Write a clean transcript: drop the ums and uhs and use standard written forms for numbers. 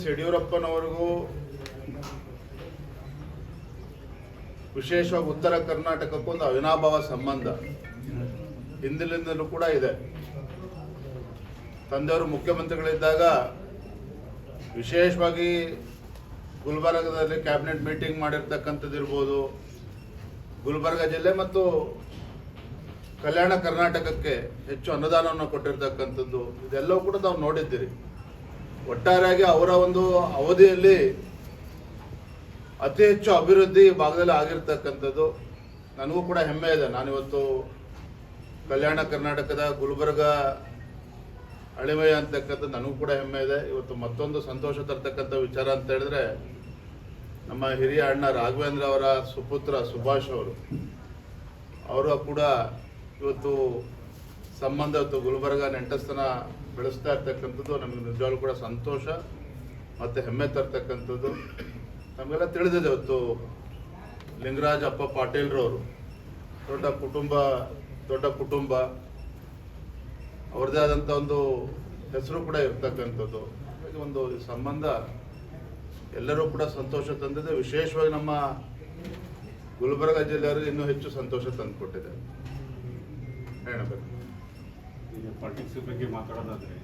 ಯಡಿಯೂರಪ್ಪನವರಿಗೂ ವಿಶೇಷವಾಗಿ ಉತ್ತರ ಕರ್ನಾಟಕಕ್ಕೂ ಒಂದು ಅವಿನಾಭಾವ ಸಂಬಂಧ ಹಿಂದಿನಿಂದಲೂ ಕೂಡ ಇದೆ. ತಂದೆಯವರು ಮುಖ್ಯಮಂತ್ರಿಗಳಿದ್ದಾಗ ವಿಶೇಷವಾಗಿ ಗುಲ್ಬರ್ಗದಲ್ಲಿ ಕ್ಯಾಬಿನೆಟ್ ಮೀಟಿಂಗ್ ಮಾಡಿರ್ತಕ್ಕಂಥದ್ದು ಇರ್ಬೋದು, ಗುಲ್ಬರ್ಗ ಜಿಲ್ಲೆ ಮತ್ತು ಕಲ್ಯಾಣ ಕರ್ನಾಟಕಕ್ಕೆ ಹೆಚ್ಚು ಅನುದಾನವನ್ನು ಕೊಟ್ಟಿರ್ತಕ್ಕಂಥದ್ದು ಇದೆಲ್ಲವೂ ಕೂಡ ನಾವು ನೋಡಿದ್ದೀರಿ. ಒಟ್ಟಾರೆಯಾಗಿ ಅವರ ಒಂದು ಅವಧಿಯಲ್ಲಿ ಅತಿ ಹೆಚ್ಚು ಅಭಿವೃದ್ಧಿ ಭಾಗದಲ್ಲಿ ಆಗಿರ್ತಕ್ಕಂಥದ್ದು ನನಗೂ ಕೂಡ ಹೆಮ್ಮೆ ಇದೆ. ನಾನಿವತ್ತು ಕಲ್ಯಾಣ ಕರ್ನಾಟಕದ ಗುಲ್ಬರ್ಗ ಅಳಿಮಯ ಅಂತಕ್ಕಂಥದ್ದು ನನಗೂ ಕೂಡ ಹೆಮ್ಮೆ ಇದೆ. ಇವತ್ತು ಮತ್ತೊಂದು ಸಂತೋಷ ತರ್ತಕ್ಕಂಥ ವಿಚಾರ ಅಂತ ಹೇಳಿದ್ರೆ, ನಮ್ಮ ಹಿರಿಯ ಅಣ್ಣ ರಾಘವೇಂದ್ರ ಅವರ ಸುಪುತ್ರ ಸುಭಾಷ್ ಅವರು ಕೂಡ ಇವತ್ತು ಸಂಬಂಧ ಇವತ್ತು ಗುಲ್ಬರ್ಗ ನೆಂಟಸ್ಥನ ಬೆಳೆಸ್ತಾ ಇರ್ತಕ್ಕಂಥದ್ದು ನಮಗೆ ನಿಜವಾಗ್ಲೂ ಕೂಡ ಸಂತೋಷ ಮತ್ತು ಹೆಮ್ಮೆ ತರ್ತಕ್ಕಂಥದ್ದು. ನಮಗೆಲ್ಲ ತಿಳಿದಿದೆ, ಇವತ್ತು ಲಿಂಗರಾಜ್ ಅಪ್ಪ ಪಾಟೀಲ್ರವರು ದೊಡ್ಡ ಕುಟುಂಬ ಅವ್ರದ್ದೇ ಆದಂಥ ಒಂದು ಹೆಸರು ಕೂಡ ಇರ್ತಕ್ಕಂಥದ್ದು. ಒಂದು ಸಂಬಂಧ ಎಲ್ಲರೂ ಕೂಡ ಸಂತೋಷ ತಂದಿದೆ. ವಿಶೇಷವಾಗಿ ನಮ್ಮ ಗುಲ್ಬರ್ಗ ಜಿಲ್ಲೆಯವರಿಗೆ ಇನ್ನೂ ಹೆಚ್ಚು ಸಂತೋಷ ತಂದುಕೊಟ್ಟಿದೆ. ಹೇಳಬೇಕು ಈಗ ಪಾಲಿಟಿಕ್ಸ್ ಬಗ್ಗೆ ಮಾತಾಡೋದಾದ್ರೆ